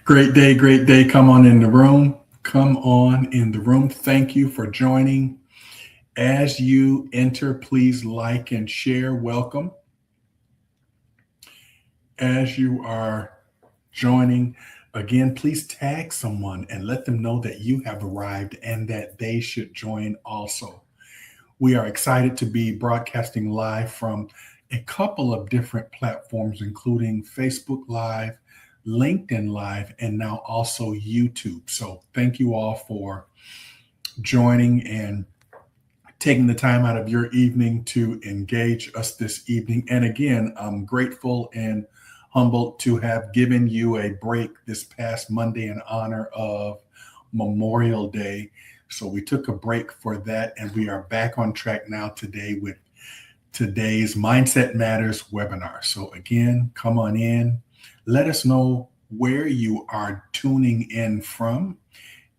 Great day, great day. Come on in the room. Come on in the room. Thank you for joining. As you enter, please like and share. Welcome. As you are joining, again, please tag someone and let them know that you have arrived and that they should join also. We are excited to be broadcasting live from a couple of different platforms, including Facebook Live, LinkedIn Live, and now also YouTube. So thank you all for joining and taking the time out of your evening to engage us this evening. And again, I'm grateful and humbled to have given you a break this past Monday in honor of Memorial Day. So we took a break for that, and we are back on track now today with today's Mindset Matters webinar. So again, come on in. Let us know where you are tuning in from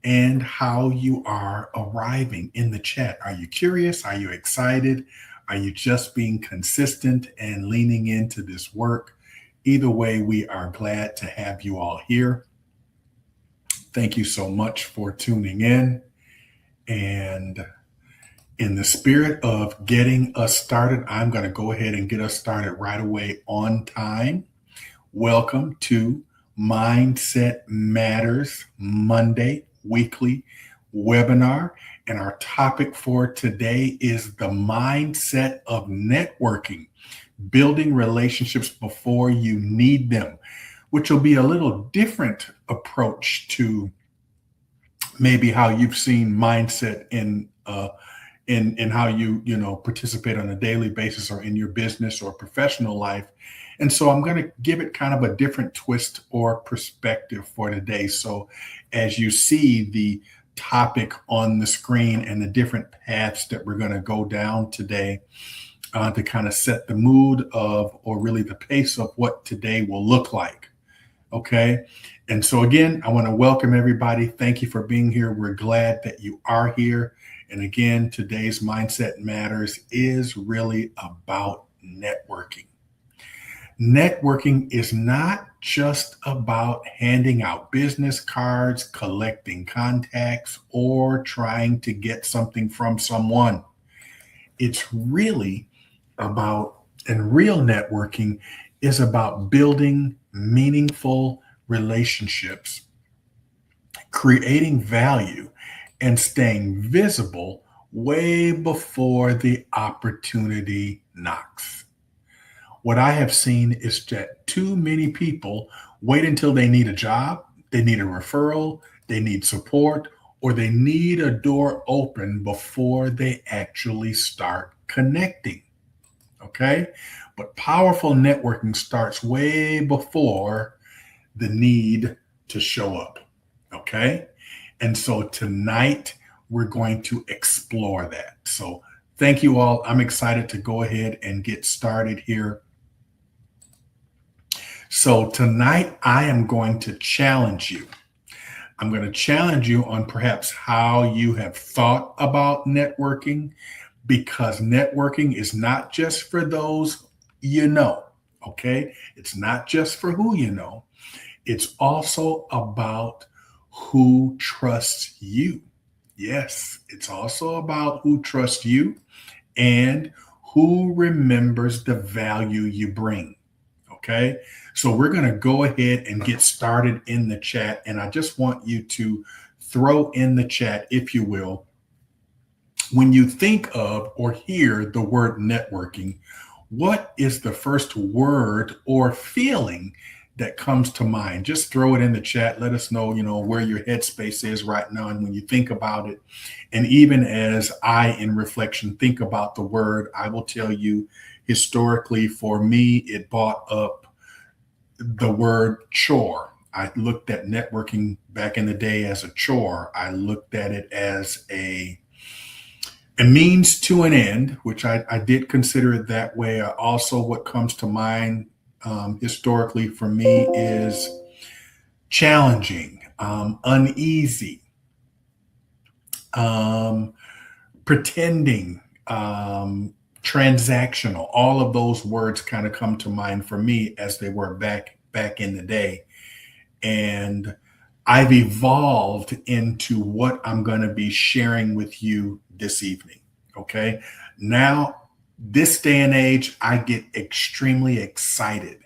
and how you are arriving in the chat. Are you curious? Are you excited? Are you just being consistent and leaning into this work? Either way, we are glad to have you all here. Thank you so much for tuning in. And in the spirit of getting us started, I'm going to go ahead and get us started right away on time. Welcome to Mindset Matters Monday weekly webinar. And our topic for today is the mindset of networking, building relationships before you need them, which will be a little different approach to maybe how you've seen mindset in how you participate on a daily basis or in your business or professional life. And so I'm going to give it kind of a different twist or perspective for today. So as you see the topic on the screen and the different paths that we're going to go down today, to kind of set the mood of, or really the pace of what today will look like. Okay. And so again, I want to welcome everybody. Thank you for being here. We're glad that you are here. And again, today's Mindset Matters is really about networking. Networking is not just about handing out business cards, collecting contacts, or trying to get something from someone. It's really about, and real networking is about building meaningful relationships, creating value, and staying visible way before the opportunity knocks. What I have seen is that too many people wait until they need a job, they need a referral, they need support, or they need a door open before they actually start connecting. Okay? But powerful networking starts way before the need to show up. Okay? And so tonight we're going to explore that. So thank you all. I'm excited to go ahead and get started here. So tonight I am going to challenge you. I'm going to challenge you on perhaps how you have thought about networking, because networking is not just for those you know, okay? It's not just for who you know. It's also about who trusts you. Yes, it's also about who trusts you and who remembers the value you bring. Okay, so we're going to go ahead and get started in the chat. And I just want you to throw in the chat, if you will, when you think of or hear the word networking, what is the first word or feeling that comes to mind? Just throw it in the chat. Let us know, where your headspace is right now and when you think about it. And even as I, in reflection, think about the word, I will tell you, historically, for me, it brought up the word chore. I looked at networking back in the day as a chore. I looked at it as a means to an end, which I did consider it that way. Also, what comes to mind historically for me is challenging, uneasy, pretending, transactional. All of those words kind of come to mind for me as they were back in the day. and I've evolved into what I'm going to be sharing with you this evening. Okay. Now, this day and age, I get extremely excited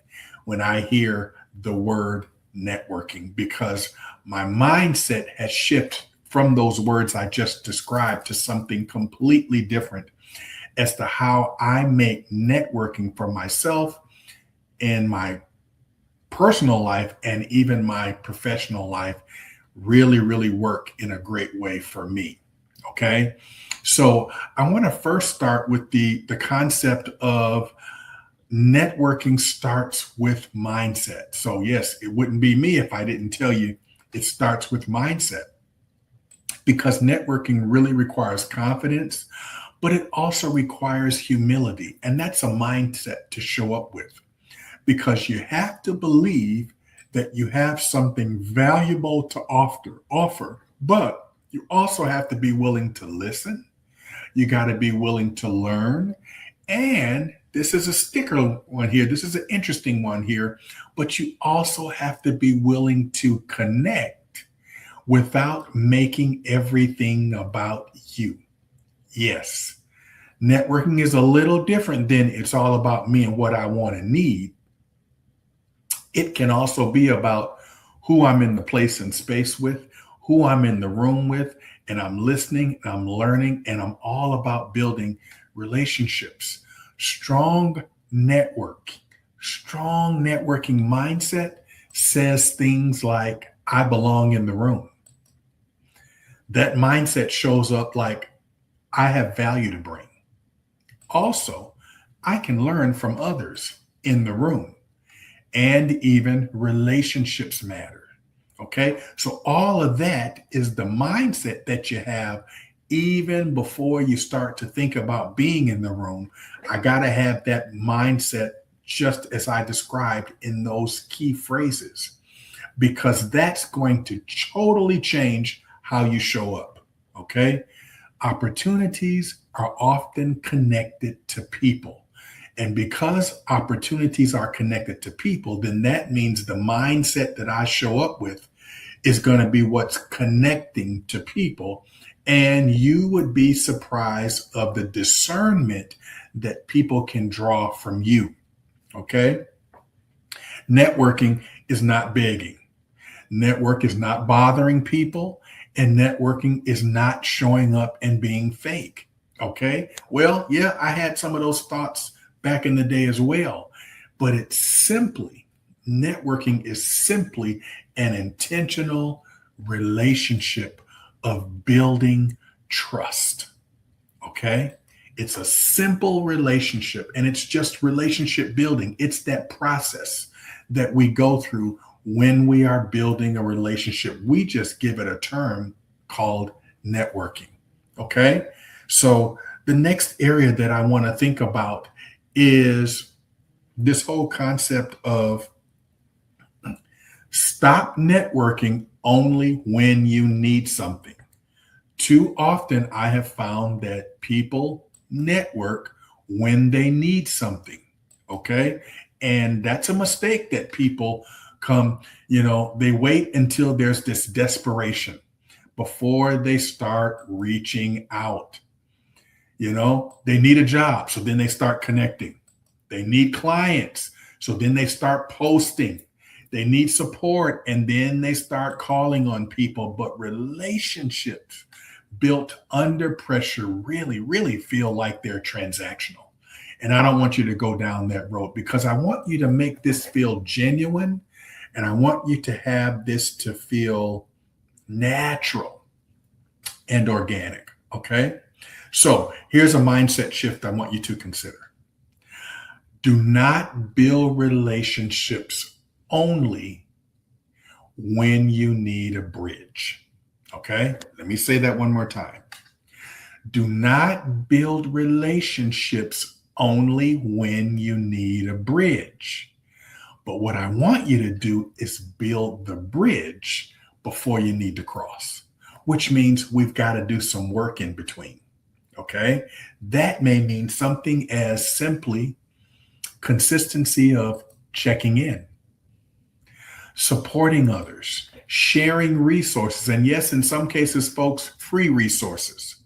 when I hear the word networking because my mindset has shifted from those words I just described to something completely different as to how I make networking for myself in my personal life and even my professional life really, really work in a great way for me. Okay. So I want to first start with the concept of networking starts with mindset. So, yes, it wouldn't be me if I didn't tell you it starts with mindset because networking really requires confidence, but it also requires humility. And that's a mindset to show up with because you have to believe that you have something valuable to offer, but you also have to be willing to listen. You got to be willing to learn. And this is a sticker one here. This is an interesting one here, but you also have to be willing to connect without making everything about you. Yes, networking is a little different than it's all about me and what I want and need. It can also be about who I'm in the place and space with, who I'm in the room with, and I'm listening, and I'm learning, and I'm all about building relationships. Strong strong networking mindset says things like, I belong in the room. That mindset shows up like, I have value to bring. Also, I can learn from others in the room. And even relationships matter. Okay. So all of that is the mindset that you have even before you start to think about being in the room. I got to have that mindset just as I described in those key phrases, because that's going to totally change how you show up. Okay. Opportunities are often connected to people. And because opportunities are connected to people, then that means the mindset that I show up with is going to be what's connecting to people. And you would be surprised of the discernment that people can draw from you. Okay. Networking is not begging. Network is not bothering people. And networking is not showing up and being fake. Okay. Well, yeah, I had some of those thoughts back in the day as well. But networking is simply an intentional relationship of building trust. Okay. It's a simple relationship and it's just relationship building. It's that process that we go through when we are building a relationship. We just give it a term called networking. Okay. So the next area that I want to think about is this whole concept of stop networking only when you need something. Too often, I have found that people network when they need something. Okay. And that's a mistake that people they wait until there's this desperation before they start reaching out. They need a job. So then they start connecting. They need clients. So then they start posting. They need support. And then they start calling on people. But relationships built under pressure really, really feel like they're transactional. And I don't want you to go down that road because I want you to make this feel genuine. And I want you to have this to feel natural and organic. Okay. So here's a mindset shift I want you to consider. Do not build relationships only when you need a bridge. Okay, let me say that one more time. Do not build relationships only when you need a bridge. But what I want you to do is build the bridge before you need to cross, which means we've got to do some work in between. Okay, that may mean something as simply consistency of checking in. supporting others, sharing resources, and yes, in some cases, folks, free resources,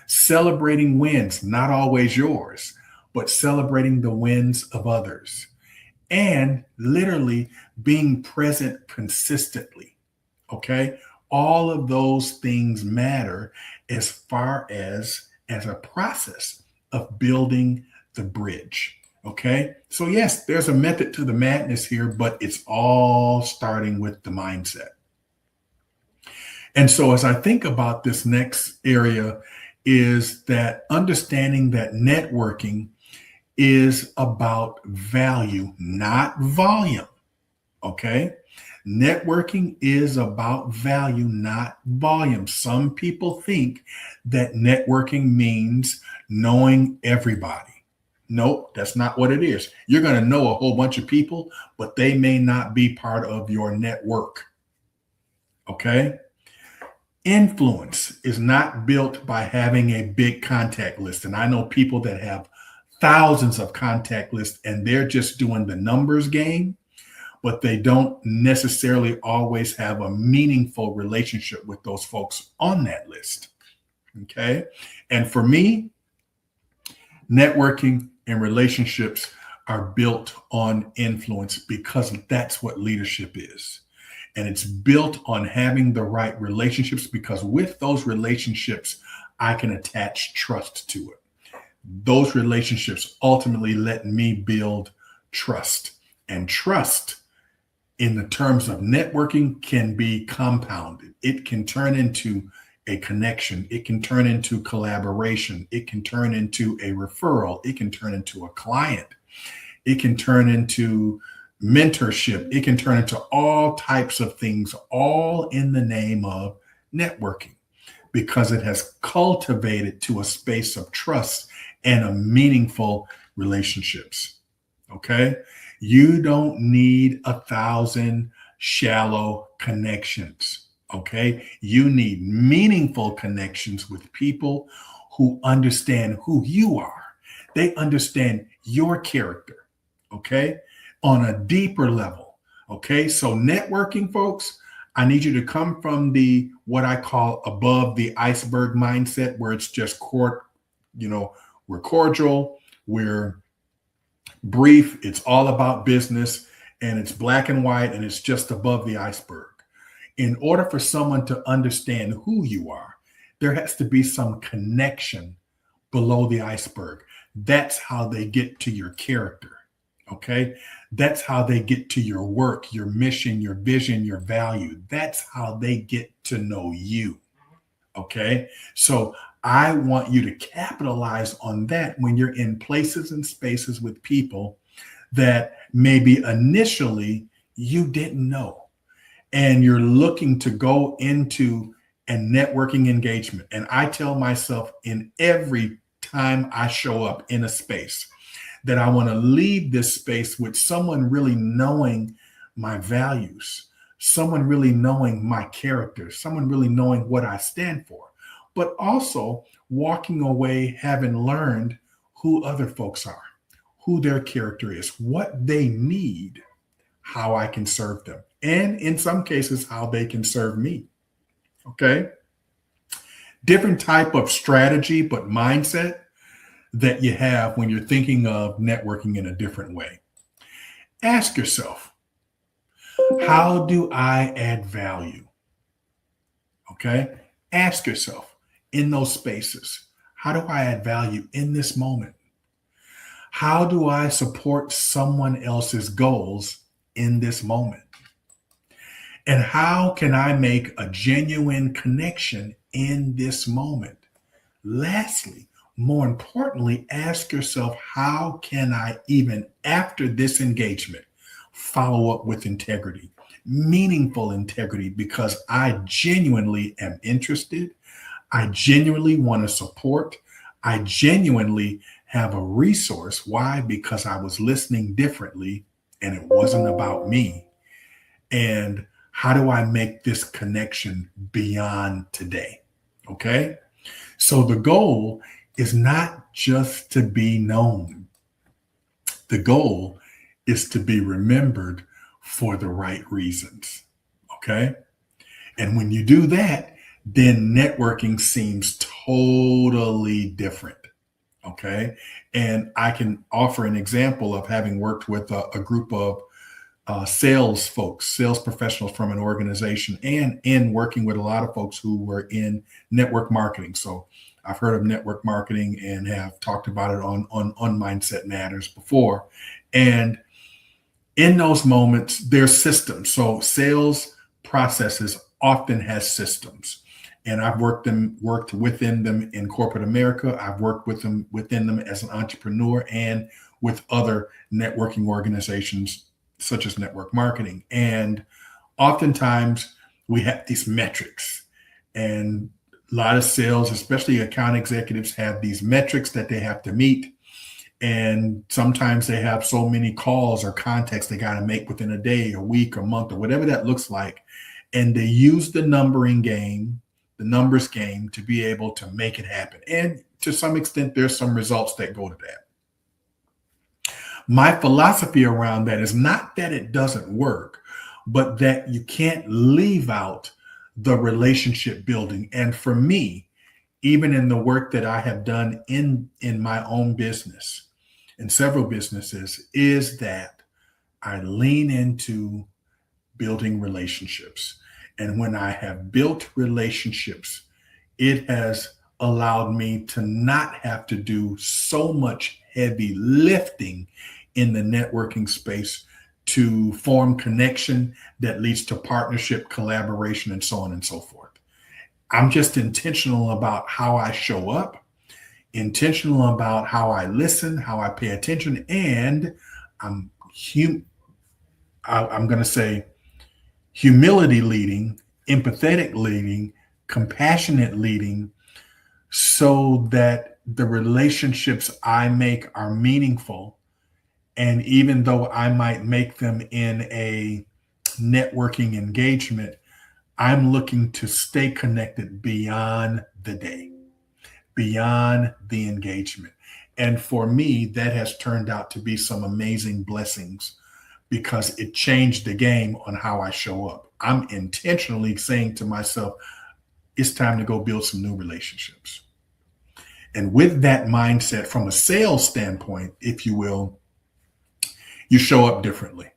celebrating wins, not always yours, but celebrating the wins of others, and literally being present consistently. Okay. All of those things matter as far as a process of building the bridge. Okay. So yes, there's a method to the madness here, but it's all starting with the mindset. And so as I think about this next area is that understanding that networking is about value, not volume. Okay. Networking is about value, not volume. Some people think that networking means knowing everybody. Nope, that's not what it is. You're going to know a whole bunch of people, but they may not be part of your network. Okay. Influence is not built by having a big contact list. And I know people that have thousands of contact lists and they're just doing the numbers game, but they don't necessarily always have a meaningful relationship with those folks on that list. Okay. And for me, networking and relationships are built on influence because that's what leadership is. And it's built on having the right relationships because with those relationships, I can attach trust to it. Those relationships ultimately let me build trust. And trust in the terms of networking can be compounded. It can turn into a connection. It can turn into collaboration. It can turn into a referral. It can turn into a client. It can turn into mentorship. It can turn into all types of things, all in the name of networking, because it has cultivated to a space of trust and a meaningful relationships. Okay. You don't need 1,000 shallow connections. Okay. You need meaningful connections with people who understand who you are. They understand your character. Okay. On a deeper level. Okay. So networking, folks, I need you to come from the what I call above the iceberg mindset, where it's just we're cordial, we're brief, it's all about business, and it's black and white, and it's just above the iceberg. In order for someone to understand who you are, there has to be some connection below the iceberg. That's how they get to your character. Okay. That's how they get to your work, your mission, your vision, your value. That's how they get to know you. Okay. So I want you to capitalize on that when you're in places and spaces with people that maybe initially you didn't know, and you're looking to go into a networking engagement. And I tell myself in every time I show up in a space that I want to leave this space with someone really knowing my values, someone really knowing my character, someone really knowing what I stand for, but also walking away having learned who other folks are, who their character is, what they need, how I can serve them, and in some cases, how they can serve me. Okay. Different type of strategy, but mindset that you have when you're thinking of networking in a different way. Ask yourself, how do I add value? Okay. Ask yourself in those spaces, how do I add value in this moment? How do I support someone else's goals in this moment? And how can I make a genuine connection in this moment? Lastly, more importantly, ask yourself, how can I, even after this engagement, follow up with integrity, meaningful integrity, because I genuinely am interested. I genuinely want to support. I genuinely have a resource. Why? Because I was listening differently and it wasn't about me. And how do I make this connection beyond today? Okay. So the goal is not just to be known. The goal is to be remembered for the right reasons. Okay. And when you do that, then networking seems totally different. Okay. And I can offer an example of having worked with a group of sales folks, sales professionals from an organization, and in working with a lot of folks who were in network marketing. So I've heard of network marketing and have talked about it on Mindset Matters before. And in those moments, there's systems. So sales processes often has systems. And I've worked within them in corporate America. I've worked within them as an entrepreneur and with other networking organizations such as network marketing. And oftentimes we have these metrics, and a lot of sales, especially account executives, have these metrics that they have to meet. And sometimes they have so many calls or contacts they got to make within a day, a week, a month, or whatever that looks like. And they use the numbering game, the numbers game, to be able to make it happen. And to some extent, there's some results that go to that. My philosophy around that is not that it doesn't work, but that you can't leave out the relationship building. And for me, even in the work that I have done in my own business, in several businesses, is that I lean into building relationships. And when I have built relationships, it has allowed me to not have to do so much heavy lifting in the networking space to form connection that leads to partnership, collaboration, and so on and so forth. I'm just intentional about how I show up, intentional about how I listen, how I pay attention, and I'm I'm going to say humility leading, empathetic leading, compassionate leading, so that the relationships I make are meaningful. And even though I might make them in a networking engagement, I'm looking to stay connected beyond the day, beyond the engagement. And for me, that has turned out to be some amazing blessings because it changed the game on how I show up. I'm intentionally saying to myself, it's time to go build some new relationships. And with that mindset, from a sales standpoint, if you will, you show up differently.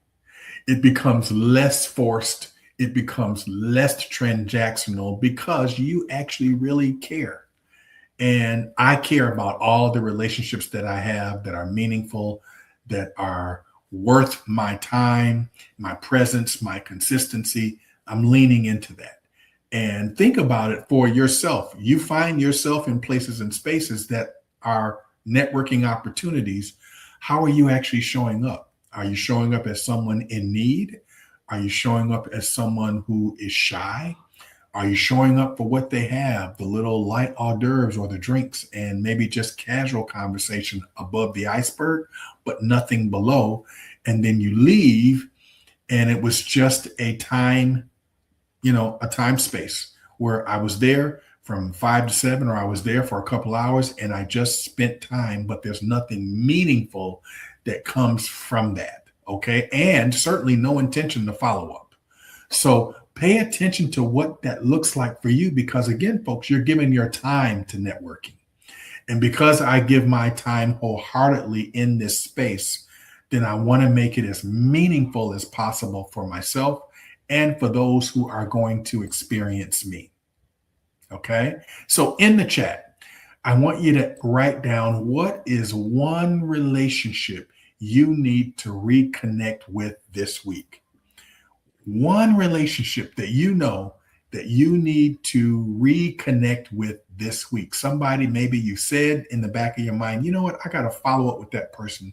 It becomes less forced. It becomes less transactional because you actually really care. And I care about all the relationships that I have that are meaningful, that are worth my time, my presence, my consistency. I'm leaning into that. And think about it for yourself. You find yourself in places and spaces that are networking opportunities. How are you actually showing up? Are you showing up as someone in need? Are you showing up as someone who is shy? Are you showing up for what they have, the little light hors d'oeuvres or the drinks, and maybe just casual conversation above the iceberg, but nothing below? And then you leave, and it was just a time, a time space where I was there from 5 to 7, or I was there for a couple hours and I just spent time, but there's nothing meaningful that comes from that. Okay. And certainly no intention to follow up. So pay attention to what that looks like for you, because again, folks, you're giving your time to networking. And because I give my time wholeheartedly in this space, then I want to make it as meaningful as possible for myself and for those who are going to experience me. Okay. So in the chat, I want you to write down, what is one relationship you need to reconnect with this week? One relationship that you know that you need to reconnect with this week. Somebody, maybe you said in the back of your mind, you know what, I got to follow up with that person.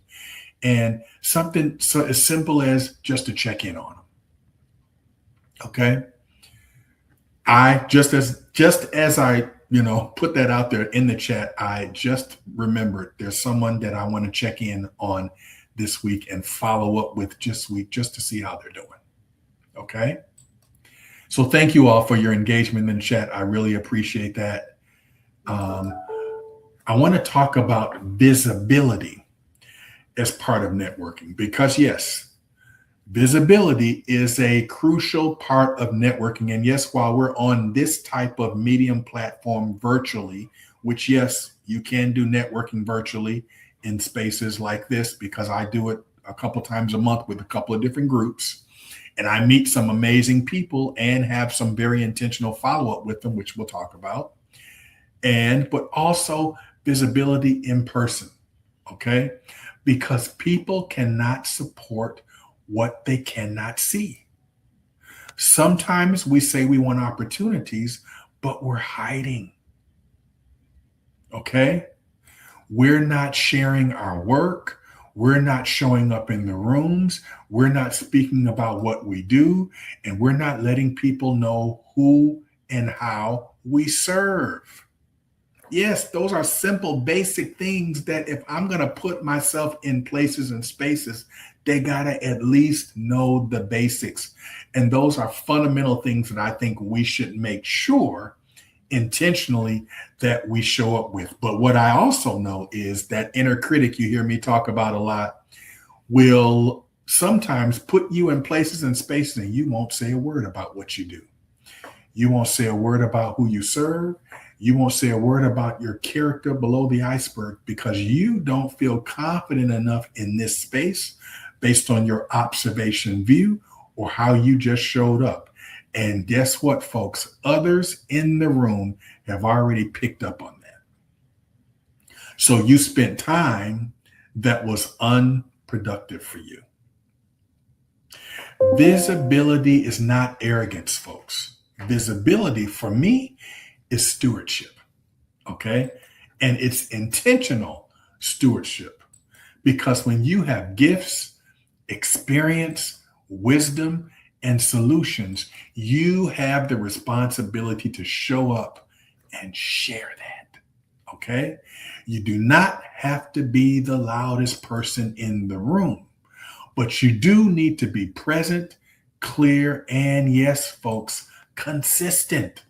And something so as simple as just to check in on them. Okay. I just as I put that out there in the chat, I just remembered there's someone that I want to check in on this week and follow up with just to see how they're doing. Okay. So thank you all for your engagement in the chat. I really appreciate that. I want to talk about visibility as part of networking, because yes, Visibility is a crucial part of networking. And yes, while we're on this type of medium platform virtually, which, yes, you can do networking virtually in spaces like this because I do it a couple times a month with a couple of different groups. And I meet some amazing people and have some very intentional follow up with them, which we'll talk about. But also visibility in person. Okay. Because people cannot support what they cannot see. Sometimes we say we want opportunities, but we're hiding. Okay. We're not sharing our work. We're not showing up in the rooms. We're not speaking about what we do. And we're not letting people know who and how we serve. Yes, those are simple, basic things that if I'm going to put myself in places and spaces, they got to at least know the basics. And those are fundamental things that I think we should make sure intentionally that we show up with. But what I also know is that inner critic you hear me talk about a lot will sometimes put you in places and spaces and you won't say a word about what you do. You won't say a word about who you serve. You won't say a word about your character below the iceberg because you don't feel confident enough in this space based on your observation view or how you just showed up. And guess what, folks? Others in the room have already picked up on that. So you spent time that was unproductive for you. Visibility is not arrogance, folks. Visibility for me is stewardship, okay? And it's intentional stewardship because when you have gifts, experience, wisdom, and solutions, you have the responsibility to show up and share that, okay? You do not have to be the loudest person in the room, but you do need to be present, clear, and yes, folks, consistent.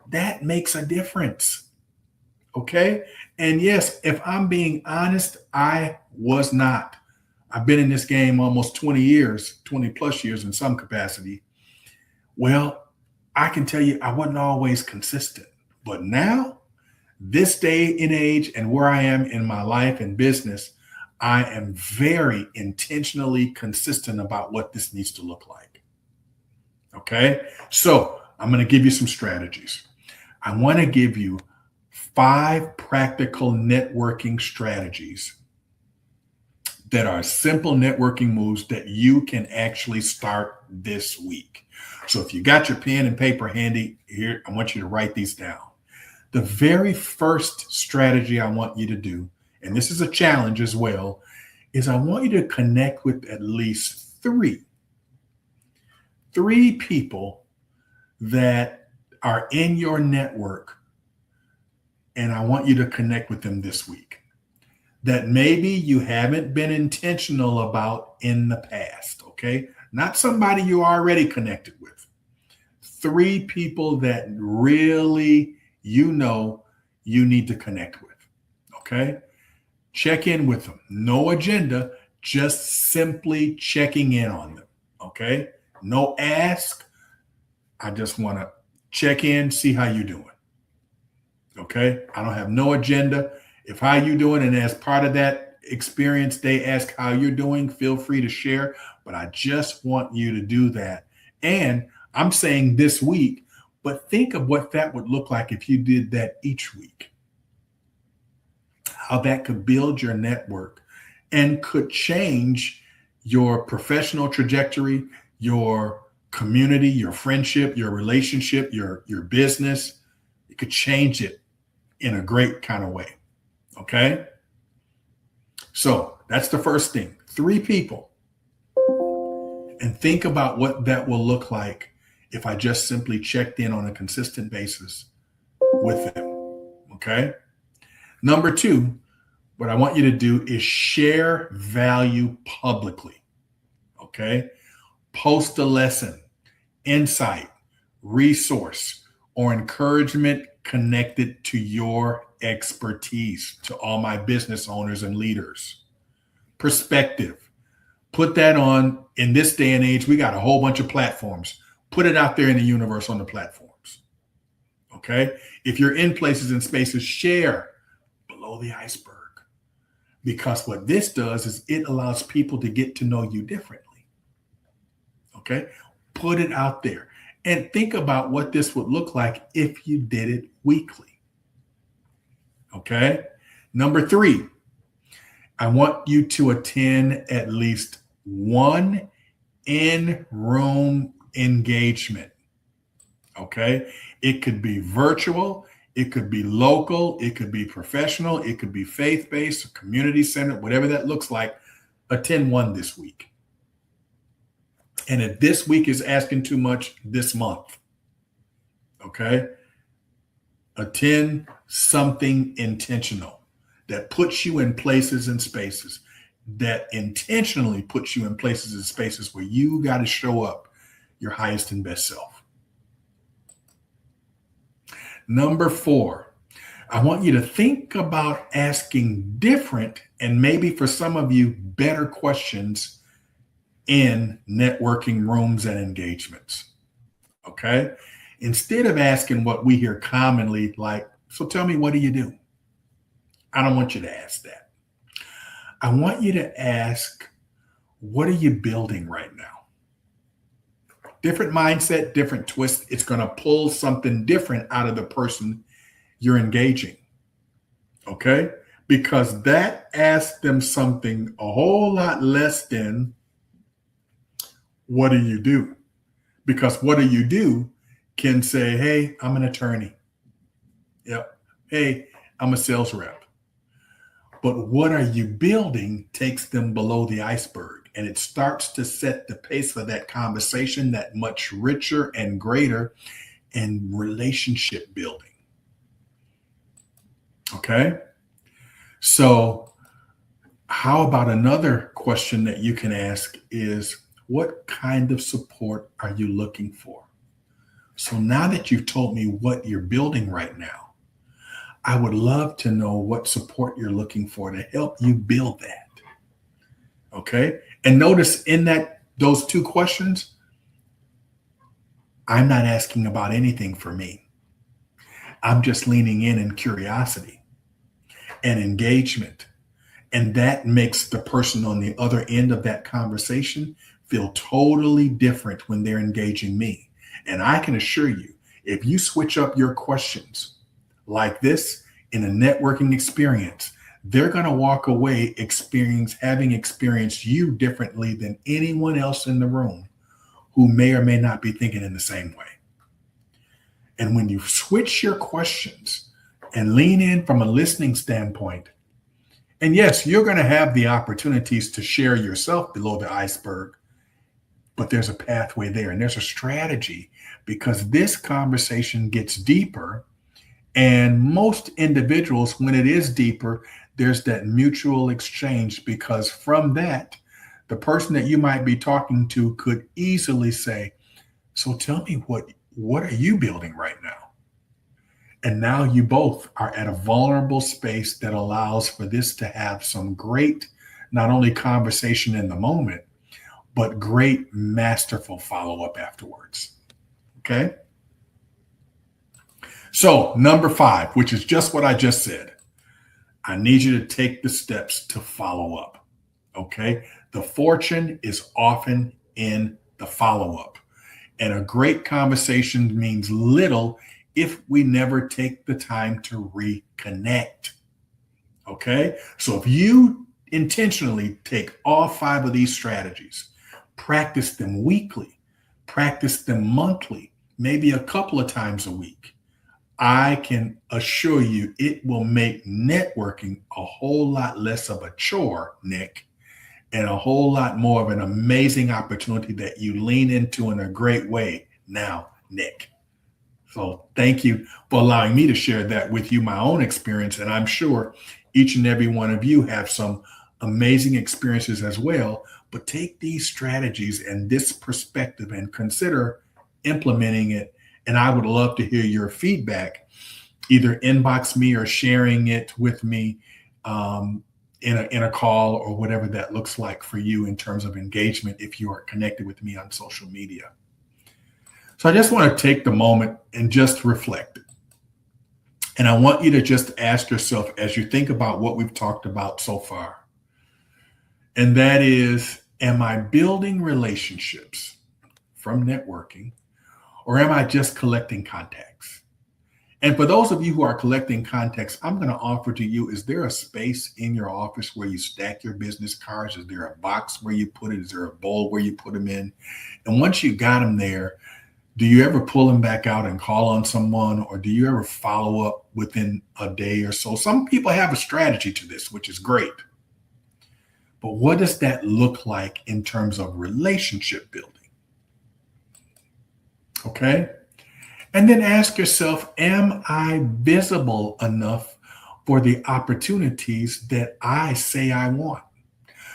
That makes a difference. Okay. And yes, if I'm being honest, I was not. I've been in this game almost 20 years, 20 plus years in some capacity. Well, I can tell you I wasn't always consistent. But now, this day and age, and where I am in my life and business, I am very intentionally consistent about what this needs to look like. Okay. So I'm going to give you some strategies. I want to give you 5 practical networking strategies that are simple networking moves that you can actually start this week. So if you got your pen and paper handy here, I want you to write these down. The very first strategy I want you to do, and this is a challenge as well, is I want you to connect with at least three people that are in your network, and I want you to connect with them this week that maybe you haven't been intentional about in the past, okay? Not somebody you already connected with. 3 people that really you need to connect with, okay? Check in with them. No agenda, just simply checking in on them, okay? No ask. I just want to check in, see how you're doing. Okay. I don't have no agenda. If how you doing, and as part of that experience, they ask how you're doing, feel free to share. But I just want you to do that. And I'm saying this week, but think of what that would look like if you did that each week. How that could build your network and could change your professional trajectory, your community, your friendship, your relationship, your business. It could change it in a great kind of way. Okay. So that's the first thing. 3 people. And think about what that will look like if I just simply checked in on a consistent basis with them. Okay. Number 2, what I want you to do is share value publicly. Okay. Post a lesson, insight, resource, or encouragement connected to your expertise, to all my business owners and leaders. Perspective. Put that on. In this day and age, we got a whole bunch of platforms. Put it out there in the universe on the platforms. Okay. If you're in places and spaces, share below the iceberg. Because what this does is it allows people to get to know you differently. Okay. Put it out there and think about what this would look like if you did it weekly. Okay. Number 3, I want you to attend at least one in-room engagement. Okay. It could be virtual. It could be local. It could be professional. It could be faith-based, community centered, whatever that looks like. Attend one this week. And if this week is asking too much, this month. Okay. Attend something intentional that puts you in places and spaces, that intentionally puts you in places and spaces where you got to show up your highest and best self. Number 4, I want you to think about asking different and maybe for some of you better questions in networking rooms and engagements. Okay. Instead of asking what we hear commonly, like, so tell me, what do you do? I don't want you to ask that. I want you to ask, what are you building right now? Different mindset, different twist. It's going to pull something different out of the person you're engaging. Okay? Because that asks them something a whole lot less than, what do you do? Because what do you do can say, hey, I'm an attorney. Yep. Hey, I'm a sales rep. But what are you building takes them below the iceberg, and it starts to set the pace for that conversation that much richer and greater in relationship building. Okay. So how about another question that you can ask is, what kind of support are you looking for? So now that you've told me what you're building right now, I would love to know what support you're looking for to help you build that. Okay. And notice in those 2 questions, I'm not asking about anything for me. I'm just leaning in curiosity and engagement. And that makes the person on the other end of that conversation feel totally different when they're engaging me. And I can assure you, if you switch up your questions like this in a networking experience, they're going to walk away having experienced you differently than anyone else in the room who may or may not be thinking in the same way. And when you switch your questions and lean in from a listening standpoint, and yes, you're going to have the opportunities to share yourself below the iceberg, but there's a pathway there and there's a strategy, because this conversation gets deeper. And most individuals, when it is deeper, there's that mutual exchange, because from that, the person that you might be talking to could easily say, so tell me, what are you building right now? And now you both are at a vulnerable space that allows for this to have some great, not only conversation in the moment, but great masterful follow-up afterwards. Okay. So number 5, which is just what I just said, I need you to take the steps to follow up. Okay. The fortune is often in the follow-up, and a great conversation means little if we never take the time to reconnect. Okay. So if you intentionally take all 5 of these strategies, practice them weekly, practice them monthly, maybe a couple of times a week, I can assure you it will make networking a whole lot less of a chore, Nick, and a whole lot more of an amazing opportunity that you lean into in a great way now, Nick. So thank you for allowing me to share that with you, my own experience. And I'm sure each and every one of you have some amazing experiences as well. But take these strategies and this perspective and consider implementing it. And I would love to hear your feedback. Either inbox me or sharing it with me in a call or whatever that looks like for you in terms of engagement if you are connected with me on social media. So I just want to take the moment and just reflect. And I want you to just ask yourself as you think about what we've talked about so far. And that is, am I building relationships from networking, or am I just collecting contacts? And for those of you who are collecting contacts, I'm going to offer to you, is there a space in your office where you stack your business cards? Is there a box where you put it? Is there a bowl where you put them in? And once you got them there, do you ever pull them back out and call on someone, or do you ever follow up within a day or so? Some people have a strategy to this, which is great. But what does that look like in terms of relationship building? Okay. And then ask yourself, am I visible enough for the opportunities that I say I want?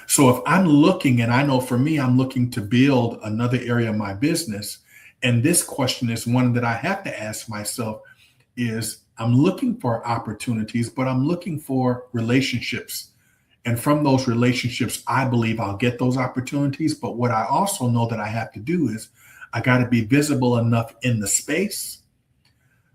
So if I'm looking, and I know for me, I'm looking to build another area of my business, and this question is one that I have to ask myself, is I'm looking for opportunities, but I'm looking for relationships. And from those relationships, I believe I'll get those opportunities. But what I also know that I have to do is I got to be visible enough in the space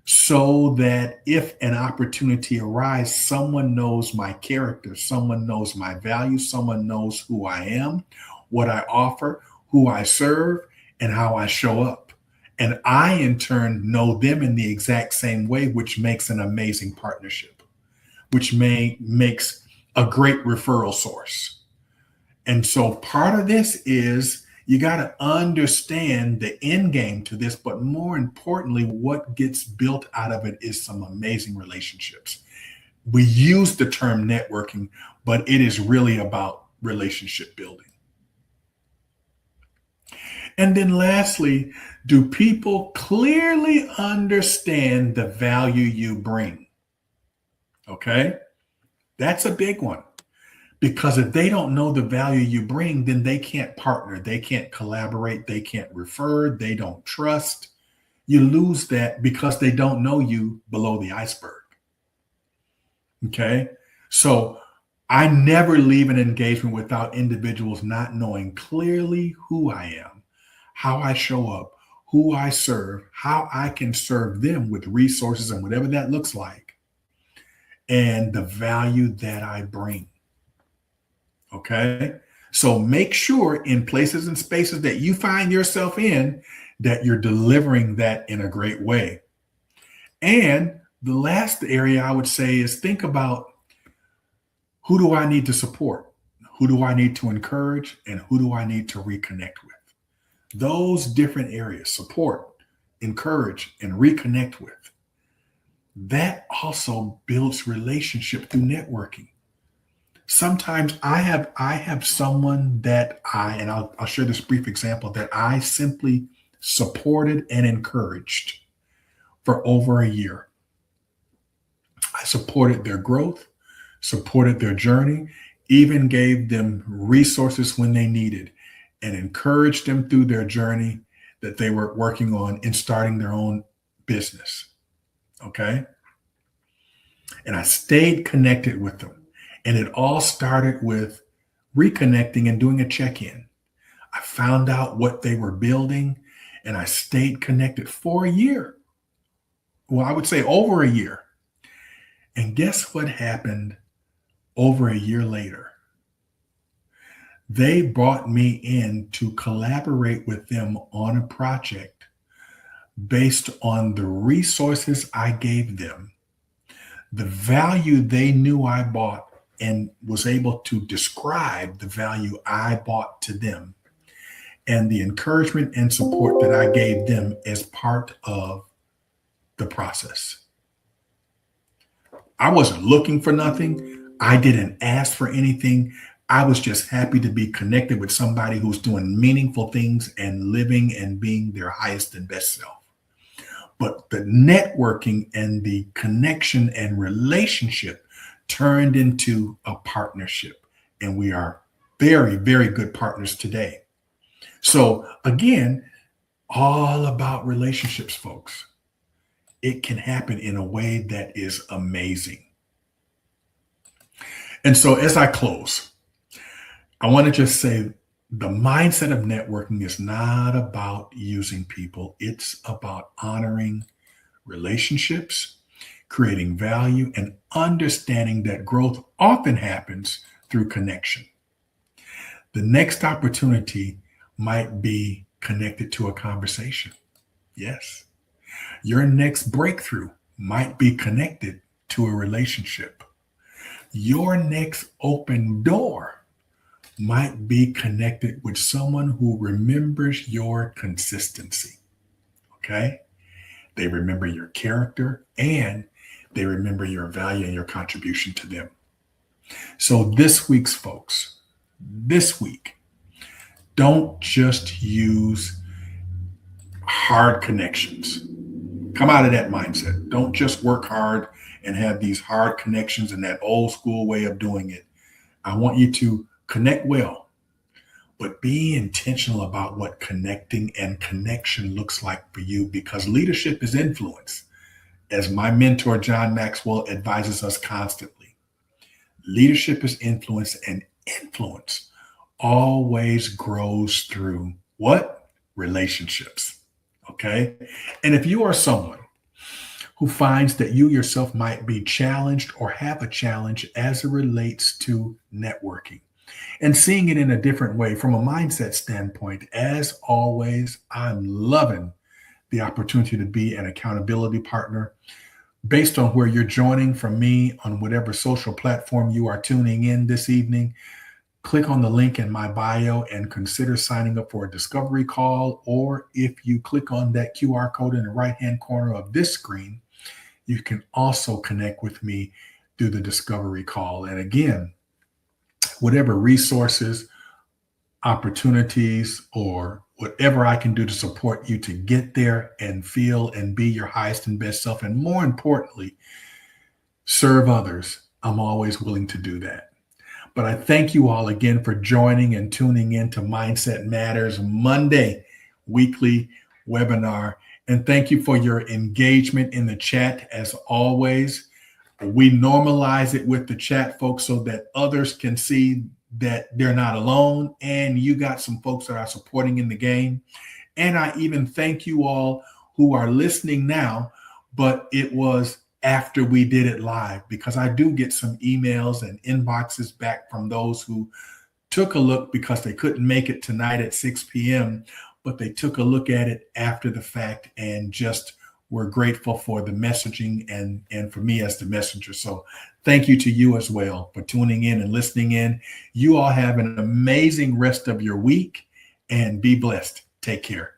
so that if an opportunity arises, someone knows my character, someone knows my value, someone knows who I am, what I offer, who I serve, and how I show up. And I, in turn, know them in the exact same way, which makes an amazing partnership, which makes a great referral source. And so part of this is you got to understand the end game to this, but more importantly, what gets built out of it is some amazing relationships. We use the term networking, but it is really about relationship building. And then lastly, do people clearly understand the value you bring? Okay, that's a big one. Because if they don't know the value you bring, then they can't partner, they can't collaborate, they can't refer, they don't trust. You lose that because they don't know you below the iceberg. Okay, so I never leave an engagement without individuals not knowing clearly who I am, how I show up, who I serve, how I can serve them with resources and whatever that looks like, and the value that I bring. Okay. So make sure in places and spaces that you find yourself in that you're delivering that in a great way. And the last area I would say is think about, who do I need to support? Who do I need to encourage? And who do I need to reconnect with? Those different areas, support, encourage, and reconnect with. That also builds relationship through networking. Sometimes I have someone that and I'll share this brief example, that I simply supported and encouraged for over a year. I supported their growth, supported their journey, even gave them resources when they needed, and encouraged them through their journey that they were working on in starting their own business. Okay. And I stayed connected with them. And it all started with reconnecting and doing a check-in. I found out what they were building, and I stayed connected for a year. Well, I would say over a year. And guess what happened over a year later? They brought me in to collaborate with them on a project based on the resources I gave them, the value they knew I bought, and was able to describe the value I brought to them, and the encouragement and support that I gave them as part of the process. I wasn't looking for nothing. I didn't ask for anything. I was just happy to be connected with somebody who's doing meaningful things and living and being their highest and best self. But the networking and the connection and relationship turned into a partnership. And we are very, very good partners today. So again, all about relationships, folks. It can happen in a way that is amazing. And so as I close, I want to just say the mindset of networking is not about using people. It's about honoring relationships, creating value, and understanding that growth often happens through connection. The next opportunity might be connected to a conversation. Yes. Your next breakthrough might be connected to a relationship. Your next open door might be connected with someone who remembers your consistency. Okay. They remember your character and they remember your value and your contribution to them. So this week's folks, this week, don't just use hard connections. Come out of that mindset. Don't just work hard and have these hard connections and that old school way of doing it. I want you to connect well, but be intentional about what connecting and connection looks like for you, because leadership is influence. As my mentor, John Maxwell, advises us constantly, leadership is influence, and influence always grows through what? Relationships. Okay. And if you are someone who finds that you yourself might be challenged or have a challenge as it relates to networking and seeing it in a different way from a mindset standpoint, as always, I'm loving the opportunity to be an accountability partner based on where you're joining from me on whatever social platform you are tuning in this evening. Click on the link in my bio and consider signing up for a discovery call. Or if you click on that QR code in the right-hand corner of this screen, you can also connect with me through the discovery call. And again, whatever resources, opportunities, or whatever I can do to support you to get there and feel and be your highest and best self, and more importantly, serve others, I'm always willing to do that. But I thank you all again for joining and tuning in to Mindset Matters Monday weekly webinar. And thank you for your engagement in the chat. As always, we normalize it with the chat, folks, so that others can see that they're not alone. And you got some folks that are supporting in the game. And I even thank you all who are listening now, but it was after we did it live, because I do get some emails and inboxes back from those who took a look because they couldn't make it tonight at 6 p.m., but they took a look at it after the fact and just were grateful for the messaging and for me as the messenger. So thank you to you as well for tuning in and listening in. You all have an amazing rest of your week and be blessed. Take care.